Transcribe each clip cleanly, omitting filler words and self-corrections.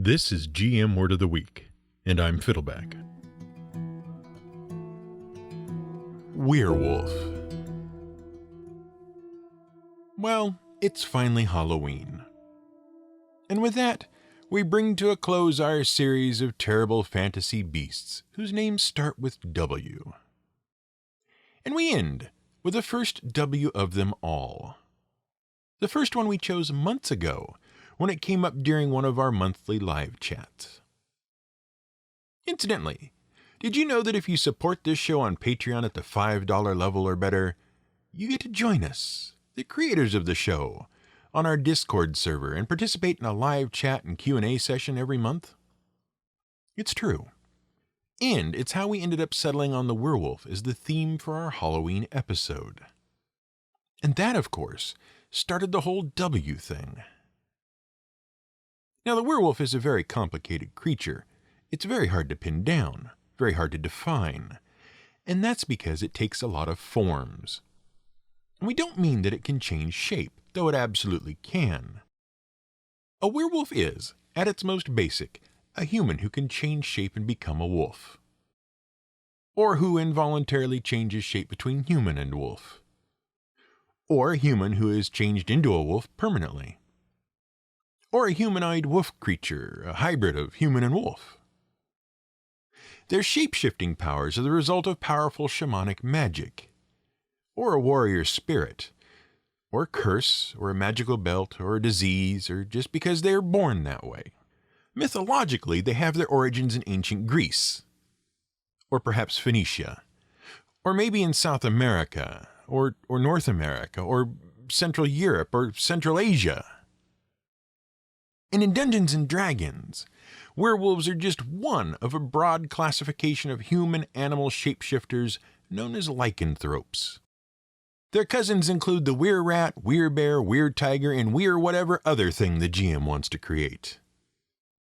This is GM Word of the Week, and I'm Fiddleback. Werewolf. Well, it's finally Halloween. And with that, we bring to a close our series of terrible fantasy beasts whose names start with W. And we end with the first W of them all. The first one we chose months ago, when it came up during one of our monthly live chats. Incidentally, did you know that if you support this show on Patreon at the $5 level or better, you get to join us, the creators of the show, on our Discord server and participate in a live chat and Q&A session every month? It's true. And it's how we ended up settling on the werewolf as the theme for our Halloween episode. And that, of course, started the whole W thing. Now, the werewolf is a very complicated creature. It's very hard to pin down, very hard to define, and that's because it takes a lot of forms. And we don't mean that it can change shape, though it absolutely can. A werewolf is, at its most basic, a human who can change shape and become a wolf. Or who involuntarily changes shape between human and wolf. Or a human who is changed into a wolf permanently. Or a humanoid wolf creature, a hybrid of human and wolf. Their shape-shifting powers are the result of powerful shamanic magic, or a warrior spirit, or a curse, or a magical belt, or a disease, or just because they are born that way. Mythologically, they have their origins in ancient Greece, or perhaps Phoenicia, or maybe in South America, or North America, or Central Europe, or Central Asia. And in Dungeons & Dragons, werewolves are just one of a broad classification of human-animal shapeshifters known as lycanthropes. Their cousins include the were-rat, were-bear, were-tiger, and were-whatever other thing the GM wants to create.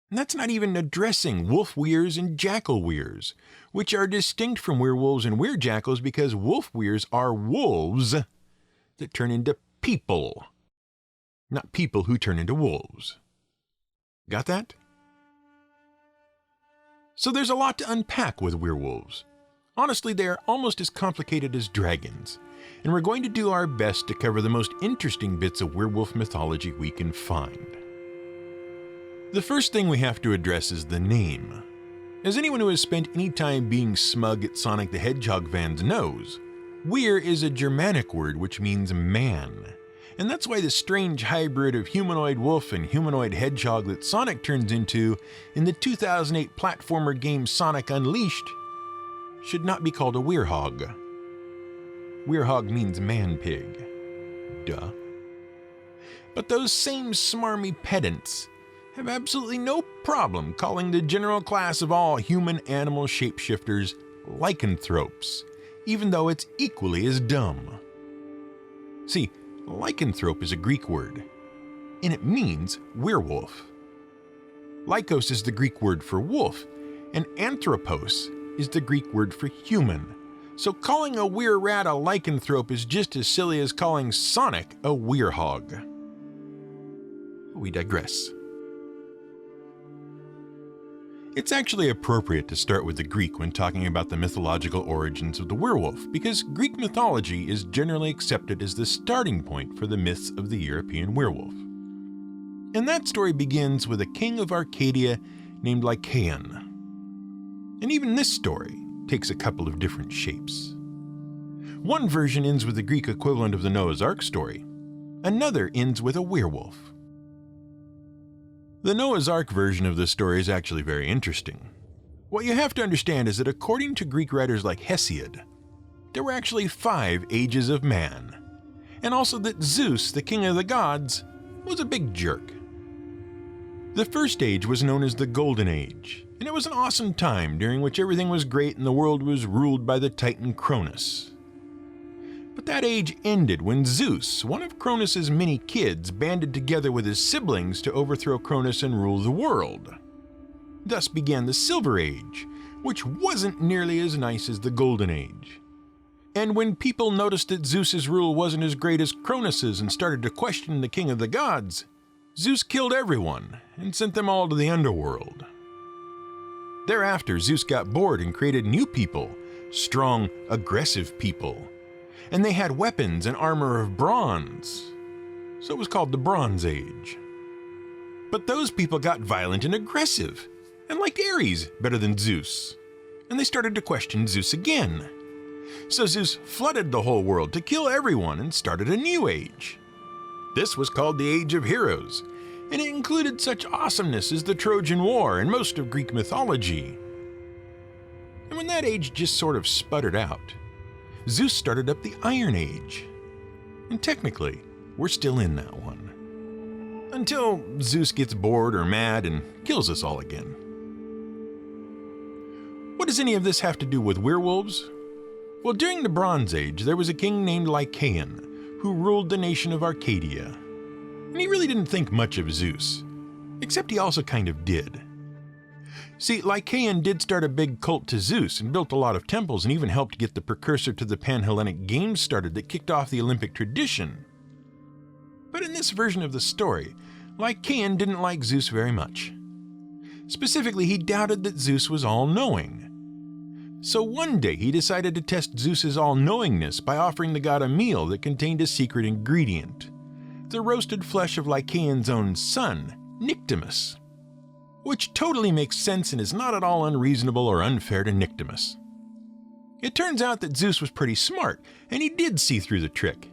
And that's not even addressing wolf-weres and jackal-weres, which are distinct from werewolves and were-jackals because wolf-weres are wolves that turn into people, not people who turn into wolves. Got that? So there's a lot to unpack with werewolves. Honestly, they are almost as complicated as dragons, and we're going to do our best to cover the most interesting bits of werewolf mythology we can find. The first thing we have to address is the name. As anyone who has spent any time being smug at Sonic the Hedgehog fans knows, Were is a Germanic word which means man. And that's why the strange hybrid of humanoid wolf and humanoid hedgehog that Sonic turns into in the 2008 platformer game Sonic Unleashed should not be called a werehog. Werehog means man-pig. Duh. But those same smarmy pedants have absolutely no problem calling the general class of all human-animal shapeshifters lycanthropes, even though it's equally as dumb. See, lycanthrope is a Greek word, and it means werewolf. Lycos is the Greek word for wolf, and anthropos is the Greek word for human. So calling a were-rat a lycanthrope is just as silly as calling Sonic a werehog. We digress. It's actually appropriate to start with the Greek when talking about the mythological origins of the werewolf, because Greek mythology is generally accepted as the starting point for the myths of the European werewolf. And that story begins with a king of Arcadia named Lycaon. And even this story takes a couple of different shapes. One version ends with the Greek equivalent of the Noah's Ark story. Another ends with a werewolf. The Noah's Ark version of this story is actually very interesting. What you have to understand is that according to Greek writers like Hesiod, there were actually 5 ages of man, and also that Zeus, the king of the gods, was a big jerk. The first age was known as the Golden Age, and it was an awesome time during which everything was great and the world was ruled by the Titan Cronus. But that age ended when Zeus, one of Cronus's many kids, banded together with his siblings to overthrow Cronus and rule the world. Thus began the Silver Age, which wasn't nearly as nice as the Golden Age. And when people noticed that Zeus's rule wasn't as great as Cronus's and started to question the king of the gods, Zeus killed everyone and sent them all to the underworld. Thereafter, Zeus got bored and created new people, strong, aggressive people, and they had weapons and armor of bronze, so it was called the Bronze Age. But those people got violent and aggressive, and liked Ares better than Zeus, and they started to question Zeus again. So Zeus flooded the whole world to kill everyone and started a new age. This was called the Age of Heroes, and it included such awesomeness as the Trojan War and most of Greek mythology. And when that age just sort of sputtered out, Zeus started up the Iron Age. And technically, we're still in that one. Until Zeus gets bored or mad and kills us all again. What does any of this have to do with werewolves? Well, during the Bronze Age, there was a king named Lycaon who ruled the nation of Arcadia. And he really didn't think much of Zeus, except he also kind of did. See, Lycaon did start a big cult to Zeus and built a lot of temples and even helped get the precursor to the Pan-Hellenic Games started that kicked off the Olympic tradition. But in this version of the story, Lycaon didn't like Zeus very much. Specifically, he doubted that Zeus was all-knowing. So one day he decided to test Zeus's all-knowingness by offering the god a meal that contained a secret ingredient: the roasted flesh of Lycaon's own son, Nyctimus. Which totally makes sense and is not at all unreasonable or unfair to Nyctimus. It turns out that Zeus was pretty smart, and he did see through the trick.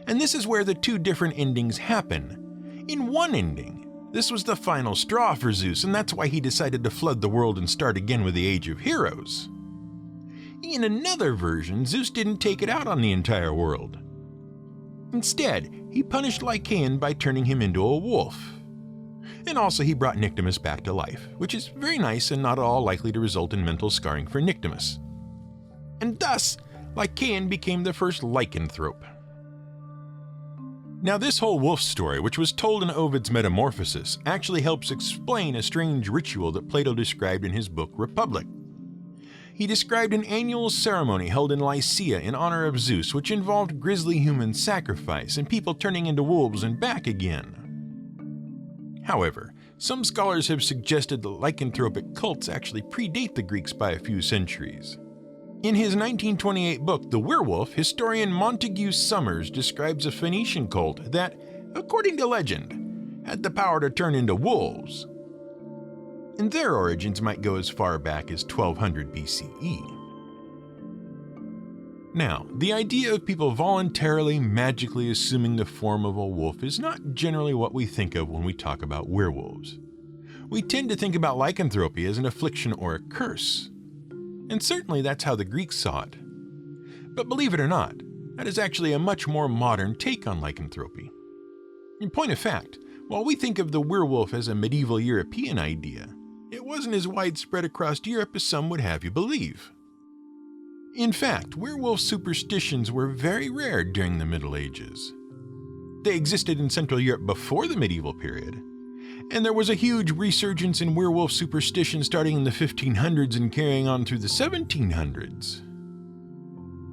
And this is where the two different endings happen. In one ending, this was the final straw for Zeus, and that's why he decided to flood the world and start again with the Age of Heroes. In another version, Zeus didn't take it out on the entire world. Instead, he punished Lycaon by turning him into a wolf. And also he brought Nyctimus back to life, which is very nice and not at all likely to result in mental scarring for Nyctimus. And thus, Lycaon became the first lycanthrope. Now this whole wolf story, which was told in Ovid's Metamorphosis, actually helps explain a strange ritual that Plato described in his book Republic. He described an annual ceremony held in Lycia in honor of Zeus, which involved grisly human sacrifice and people turning into wolves and back again. However, some scholars have suggested that lycanthropic cults actually predate the Greeks by a few centuries. In his 1928 book, The Werewolf, historian Montague Summers describes a Phoenician cult that, according to legend, had the power to turn into wolves. And their origins might go as far back as 1200 BCE. Now, the idea of people voluntarily, magically assuming the form of a wolf is not generally what we think of when we talk about werewolves. We tend to think about lycanthropy as an affliction or a curse. And certainly that's how the Greeks saw it. But believe it or not, that is actually a much more modern take on lycanthropy. In point of fact, while we think of the werewolf as a medieval European idea, it wasn't as widespread across Europe as some would have you believe. In fact, werewolf superstitions were very rare during the Middle Ages. They existed in Central Europe before the medieval period, and there was a huge resurgence in werewolf superstition starting in the 1500s and carrying on through the 1700s.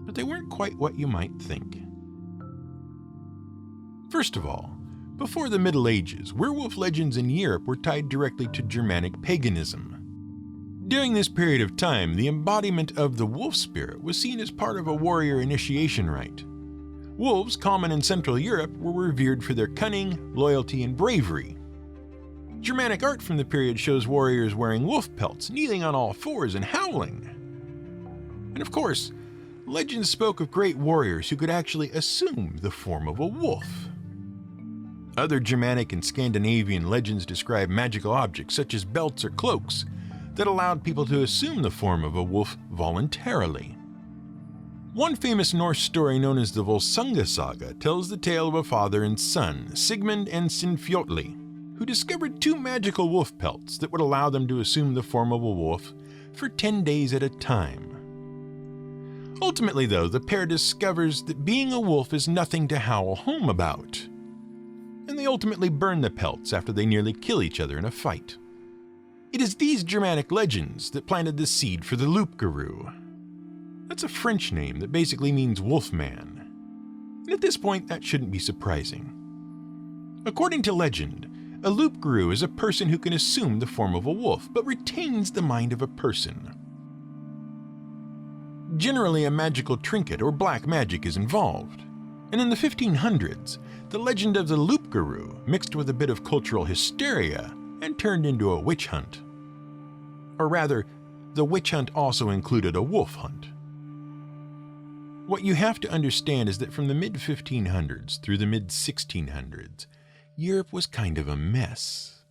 But they weren't quite what you might think. First of all, before the Middle Ages, werewolf legends in Europe were tied directly to Germanic paganism. During this period of time, the embodiment of the wolf spirit was seen as part of a warrior initiation rite. Wolves, common in Central Europe, were revered for their cunning, loyalty, and bravery. Germanic art from the period shows warriors wearing wolf pelts, kneeling on all fours, and howling. And of course, legends spoke of great warriors who could actually assume the form of a wolf. Other Germanic and Scandinavian legends describe magical objects such as belts or cloaks that allowed people to assume the form of a wolf voluntarily. One famous Norse story known as the Volsunga Saga tells the tale of a father and son, Sigmund and Sinfjotli, who discovered two magical wolf pelts that would allow them to assume the form of a wolf for 10 days at a time. Ultimately, though, the pair discovers that being a wolf is nothing to howl home about, and they ultimately burn the pelts after they nearly kill each other in a fight. It is these Germanic legends that planted the seed for the loup-garou. That's a French name that basically means wolf man. And at this point, that shouldn't be surprising. According to legend, a loup-garou is a person who can assume the form of a wolf, but retains the mind of a person. Generally, a magical trinket or black magic is involved, and in the 1500s, the legend of the loup-garou mixed with a bit of cultural hysteria and turned into a witch hunt. Or rather, the witch hunt also included a wolf hunt. What you have to understand is that from the mid-1500s through the mid-1600s, Europe was kind of a mess.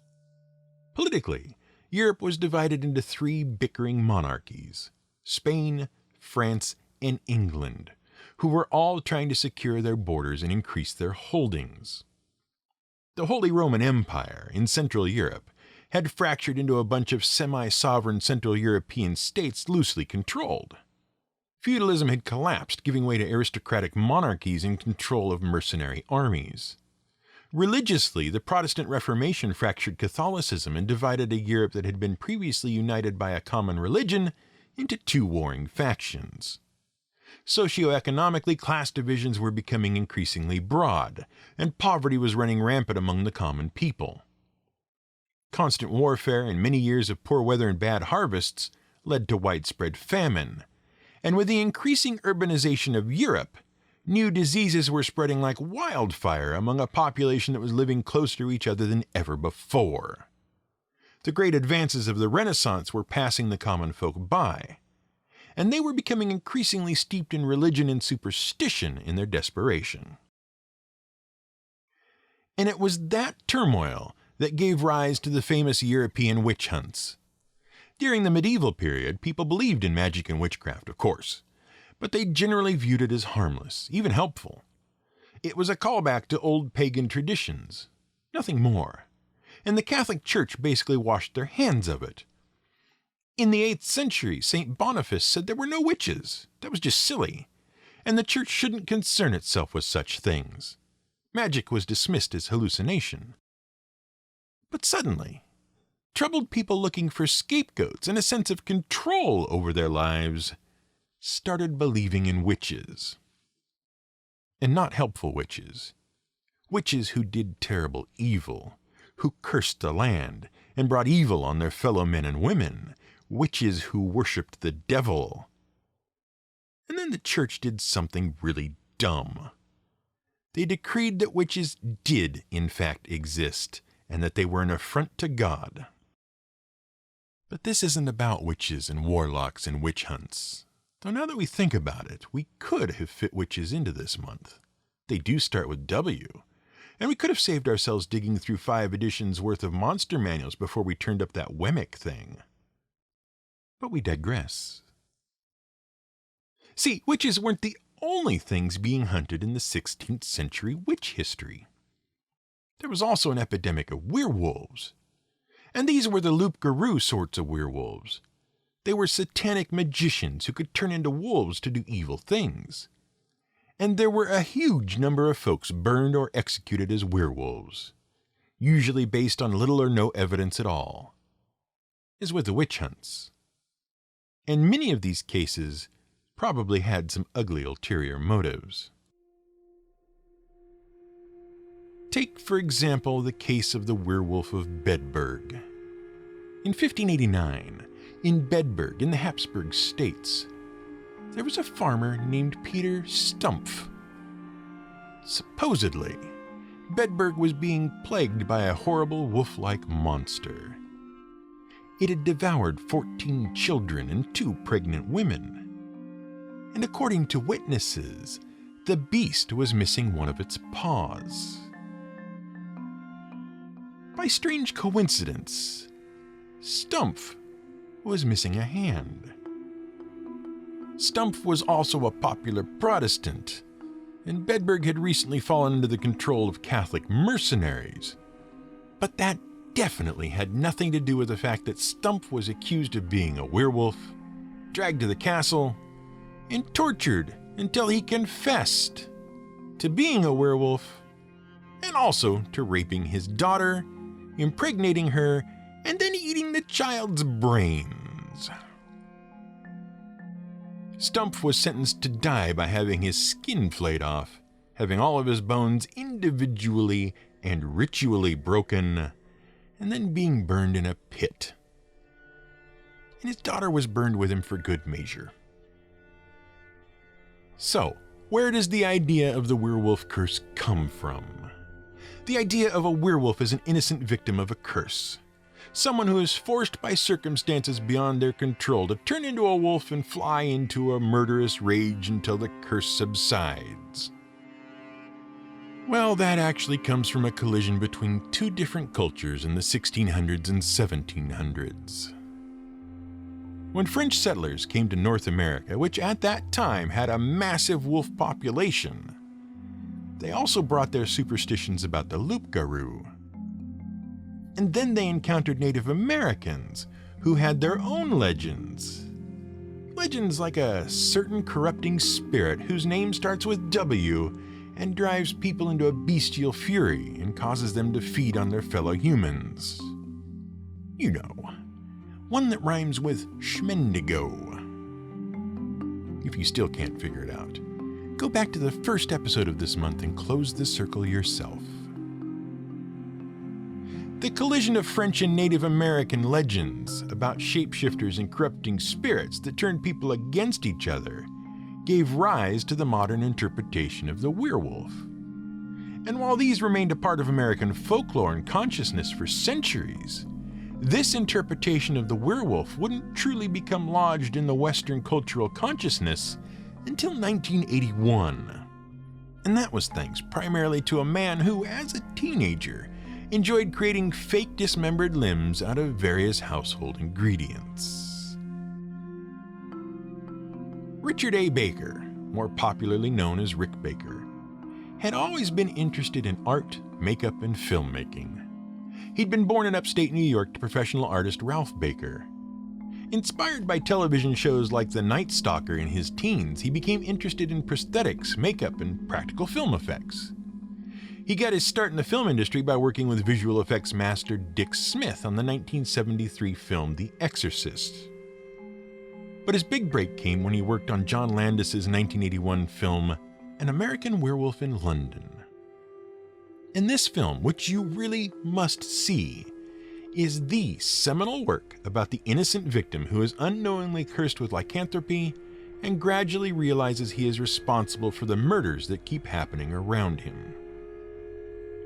Politically, Europe was divided into three bickering monarchies: Spain, France, and England, who were all trying to secure their borders and increase their holdings. The Holy Roman Empire in Central Europe had fractured into a bunch of semi-sovereign Central European states loosely controlled. Feudalism had collapsed, giving way to aristocratic monarchies in control of mercenary armies. Religiously, the Protestant Reformation fractured Catholicism and divided a Europe that had been previously united by a common religion into two warring factions. Socioeconomically, class divisions were becoming increasingly broad, and poverty was running rampant among the common people. Constant warfare and many years of poor weather and bad harvests led to widespread famine, and with the increasing urbanization of Europe, new diseases were spreading like wildfire among a population that was living closer to each other than ever before. The great advances of the Renaissance were passing the common folk by, and they were becoming increasingly steeped in religion and superstition in their desperation. And it was that turmoil that gave rise to the famous European witch hunts. During the medieval period, people believed in magic and witchcraft, of course, but they generally viewed it as harmless, even helpful. It was a callback to old pagan traditions, nothing more, and the Catholic Church basically washed their hands of it. In the 8th century, St. Boniface said there were no witches. That was just silly, and the Church shouldn't concern itself with such things. Magic was dismissed as hallucination. But suddenly, troubled people looking for scapegoats and a sense of control over their lives started believing in witches. And not helpful witches. Witches who did terrible evil, who cursed the land and brought evil on their fellow men and women. Witches who worshipped the devil. And then the church did something really dumb. They decreed that witches did, in fact, exist, and that they were an affront to God. But this isn't about witches and warlocks and witch hunts. Though now that we think about it, we could have fit witches into this month. They do start with W. And we could have saved ourselves digging through 5 editions worth of monster manuals before we turned up that Wemmick thing. But we digress. See, witches weren't the only things being hunted in the 16th century witch history. There was also an epidemic of werewolves. And these were the loup-garou sorts of werewolves. They were satanic magicians who could turn into wolves to do evil things. And there were a huge number of folks burned or executed as werewolves, usually based on little or no evidence at all, as with the witch hunts. And many of these cases probably had some ugly ulterior motives. Take, for example, the case of the werewolf of Bedburg. In 1589, in Bedburg, in the Habsburg states, there was a farmer named Peter Stumpf. Supposedly, Bedburg was being plagued by a horrible wolf-like monster. It had devoured 14 children and 2 pregnant women. And according to witnesses, the beast was missing one of its paws. By strange coincidence, Stumpf was missing a hand. Stumpf was also a popular Protestant, and Bedburg had recently fallen under the control of Catholic mercenaries. But that definitely had nothing to do with the fact that Stumpf was accused of being a werewolf, dragged to the castle, and tortured until he confessed to being a werewolf, and also to raping his daughter, impregnating her, and then eating the child's brains. Stumpf was sentenced to die by having his skin flayed off, having all of his bones individually and ritually broken, and then being burned in a pit. And his daughter was burned with him for good measure. So, where does the idea of the werewolf curse come from? The idea of a werewolf as an innocent victim of a curse. Someone who is forced by circumstances beyond their control to turn into a wolf and fly into a murderous rage until the curse subsides. Well, that actually comes from a collision between two different cultures in the 1600s and 1700s. When French settlers came to North America, which at that time had a massive wolf population, they also brought their superstitions about the loup-garou. And then they encountered Native Americans, who had their own legends. Legends like a certain corrupting spirit whose name starts with W and drives people into a bestial fury and causes them to feed on their fellow humans. You know, one that rhymes with schmendigo. If you still can't figure it out, go back to the first episode of this month and close the circle yourself. The collision of French and Native American legends about shapeshifters and corrupting spirits that turned people against each other gave rise to the modern interpretation of the werewolf. And while these remained a part of American folklore and consciousness for centuries, this interpretation of the werewolf wouldn't truly become lodged in the Western cultural consciousness until 1981. And that was thanks primarily to a man who, as a teenager, enjoyed creating fake dismembered limbs out of various household ingredients. Richard A. Baker, more popularly known as Rick Baker, had always been interested in art, makeup, and filmmaking. He'd been born in upstate New York to professional artist Ralph Baker. Inspired by television shows like The Night Stalker in his teens, he became interested in prosthetics, makeup, and practical film effects. He got his start in the film industry by working with visual effects master Dick Smith on the 1973 film The Exorcist. But his big break came when he worked on John Landis's 1981 film An American Werewolf in London. In this film, which you really must see, is the seminal work about the innocent victim who is unknowingly cursed with lycanthropy and gradually realizes he is responsible for the murders that keep happening around him.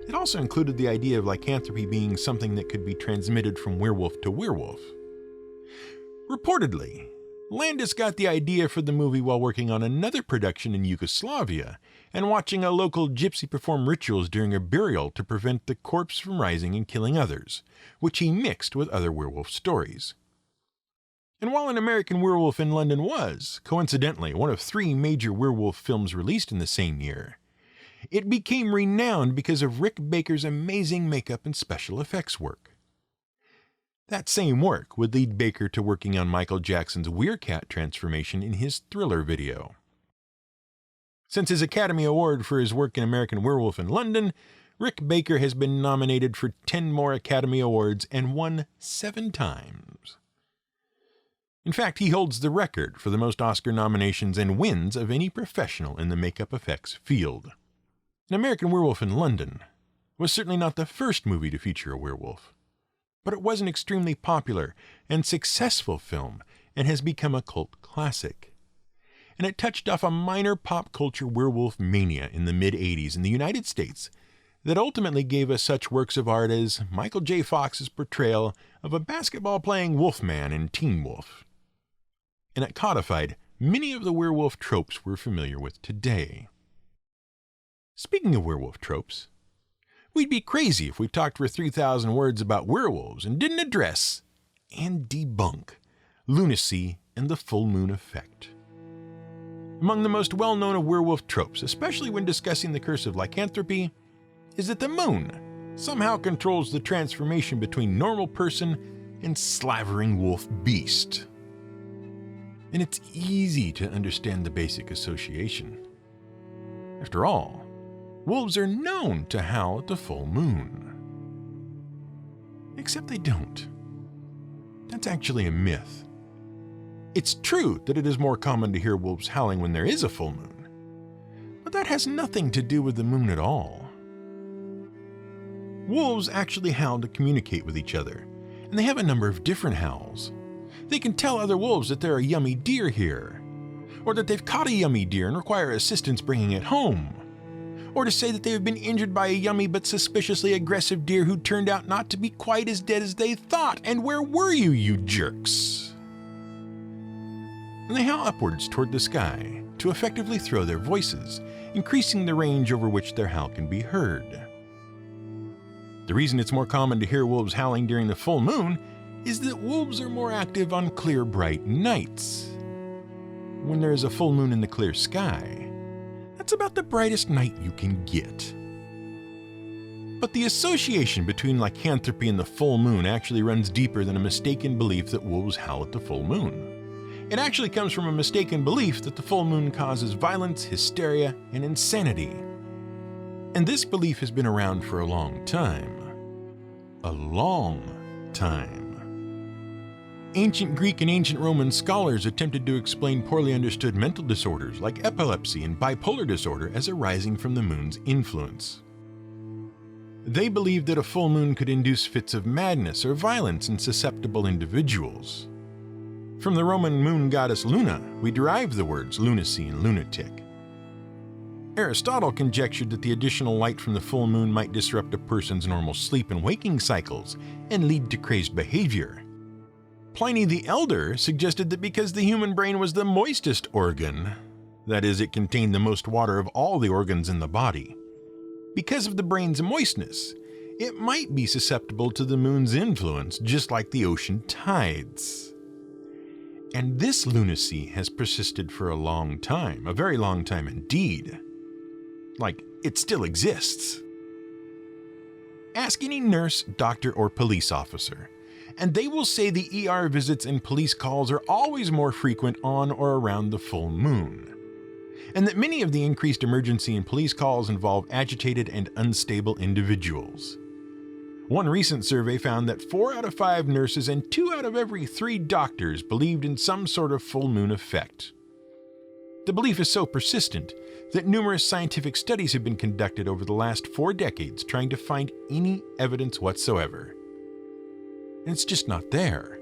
It also included the idea of lycanthropy being something that could be transmitted from werewolf to werewolf. Reportedly, Landis got the idea for the movie while working on another production in Yugoslavia and watching a local gypsy perform rituals during a burial to prevent the corpse from rising and killing others, which he mixed with other werewolf stories. And while An American Werewolf in London was, coincidentally, one of 3 major werewolf films released in the same year, it became renowned because of Rick Baker's amazing makeup and special effects work. That same work would lead Baker to working on Michael Jackson's Weircat transformation in his Thriller video. Since his Academy Award for his work in American Werewolf in London, Rick Baker has been nominated for 10 more Academy Awards and won 7 times. In fact, he holds the record for the most Oscar nominations and wins of any professional in the makeup effects field. An American Werewolf in London was certainly not the first movie to feature a werewolf, but it was an extremely popular and successful film and has become a cult classic. And it touched off a minor pop culture werewolf mania in the mid-'80s in the United States that ultimately gave us such works of art as Michael J. Fox's portrayal of a basketball-playing wolfman in Teen Wolf. And it codified many of the werewolf tropes we're familiar with today. Speaking of werewolf tropes, we'd be crazy if we talked for 3,000 words about werewolves and didn't address and debunk lunacy and the full moon effect. Among the most well-known of werewolf tropes, especially when discussing the curse of lycanthropy, is that the moon somehow controls the transformation between normal person and slavering wolf beast. And it's easy to understand the basic association. After all, wolves are known to howl at the full moon. Except they don't. That's actually a myth. It's true that it is more common to hear wolves howling when there is a full moon, but that has nothing to do with the moon at all. Wolves actually howl to communicate with each other, and they have a number of different howls. They can tell other wolves that there are yummy deer here, or that they've caught a yummy deer and require assistance bringing it home, or to say that they have been injured by a yummy but suspiciously aggressive deer who turned out not to be quite as dead as they thought. And where were you, you jerks? And they howl upwards toward the sky to effectively throw their voices, increasing the range over which their howl can be heard. The reason it's more common to hear wolves howling during the full moon is that wolves are more active on clear, bright nights. When there is a full moon in the clear sky, that's about the brightest night you can get. But the association between lycanthropy and the full moon actually runs deeper than a mistaken belief that wolves howl at the full moon. It actually comes from a mistaken belief that the full moon causes violence, hysteria, and insanity. And this belief has been around for a long time. A long time. Ancient Greek and ancient Roman scholars attempted to explain poorly understood mental disorders like epilepsy and bipolar disorder as arising from the moon's influence. They believed that a full moon could induce fits of madness or violence in susceptible individuals. From the Roman moon goddess Luna, we derive the words lunacy and lunatic. Aristotle conjectured that the additional light from the full moon might disrupt a person's normal sleep and waking cycles and lead to crazed behavior. Pliny the Elder suggested that because the human brain was the moistest organ, that is, it contained the most water of all the organs in the body, because of the brain's moistness, it might be susceptible to the moon's influence just like the ocean tides. And this lunacy has persisted for a long time, a very long time indeed. Like, it still exists. Ask any nurse, doctor, or police officer, and they will say the ER visits and police calls are always more frequent on or around the full moon, and that many of the increased emergency and police calls involve agitated and unstable individuals. One recent survey found that 4 out of 5 nurses and 2 out of every 3 doctors believed in some sort of full moon effect. The belief is so persistent that numerous scientific studies have been conducted over the last 4 decades trying to find any evidence whatsoever. And it's just not there.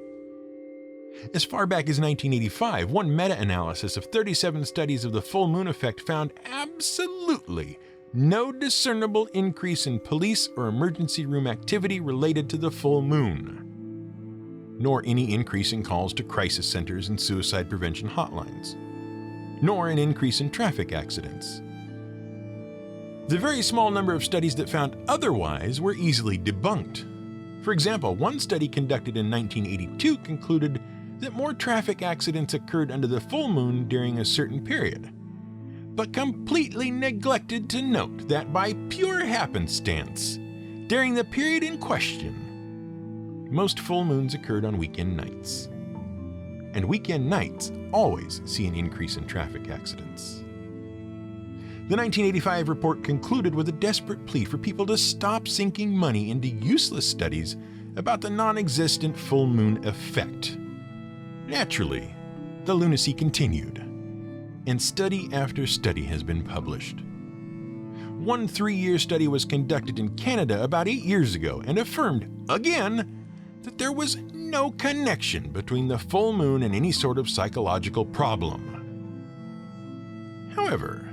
As far back as 1985, one meta-analysis of 37 studies of the full moon effect found absolutely no discernible increase in police or emergency room activity related to the full moon, nor any increase in calls to crisis centers and suicide prevention hotlines, nor an increase in traffic accidents. The very small number of studies that found otherwise were easily debunked. For example, one study conducted in 1982 concluded that more traffic accidents occurred under the full moon during a certain period, but completely neglected to note that by pure happenstance, during the period in question, most full moons occurred on weekend nights. And weekend nights always see an increase in traffic accidents. The 1985 report concluded with a desperate plea for people to stop sinking money into useless studies about the non-existent full moon effect. Naturally, the lunacy continued, and study after study has been published. One 3-year study was conducted in Canada about 8 years ago and affirmed, again, that there was no connection between the full moon and any sort of psychological problem. However,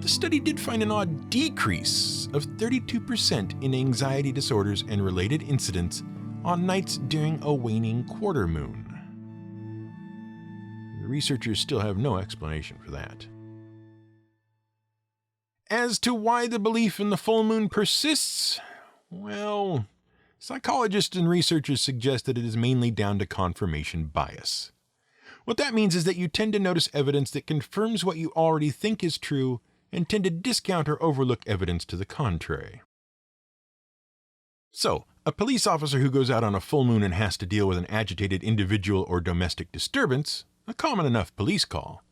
the study did find an odd decrease of 32% in anxiety disorders and related incidents on nights during a waning quarter moon. The researchers still have no explanation for that. As to why the belief in the full moon persists, well, psychologists and researchers suggest that it is mainly down to confirmation bias. What that means is that you tend to notice evidence that confirms what you already think is true and tend to discount or overlook evidence to the contrary. So, a police officer who goes out on a full moon and has to deal with an agitated individual or domestic disturbance, a common enough police call,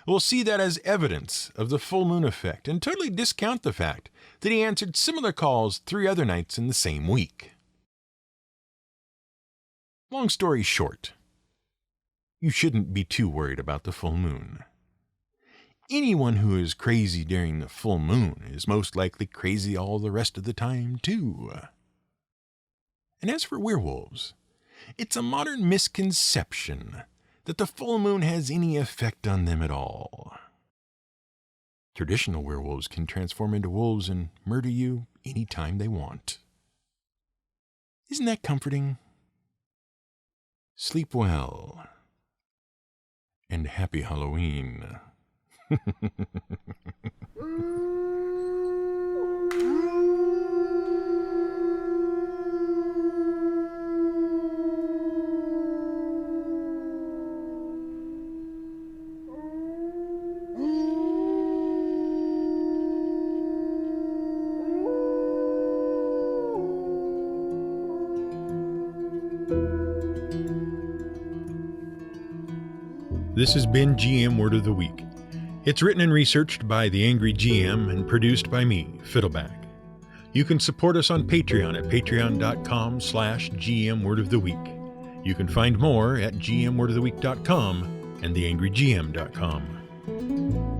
will see that as evidence of the full moon effect and totally discount the fact that he answered similar calls 3 other nights in the same week. Long story short, you shouldn't be too worried about the full moon. anyone who is crazy during the full moon is most likely crazy all the rest of the time, too. And as for werewolves, it's a modern misconception that the full moon has any effect on them at all. Traditional werewolves can transform into wolves and murder you anytime they want. Isn't that comforting? Sleep well. And happy Halloween. This has been GM Word of the Week. It's written and researched by The Angry GM and produced by me, Fiddleback. You can support us on Patreon at patreon.com/GMWordOfTheWeek. You can find more at gmwordoftheweek.com and theangrygm.com.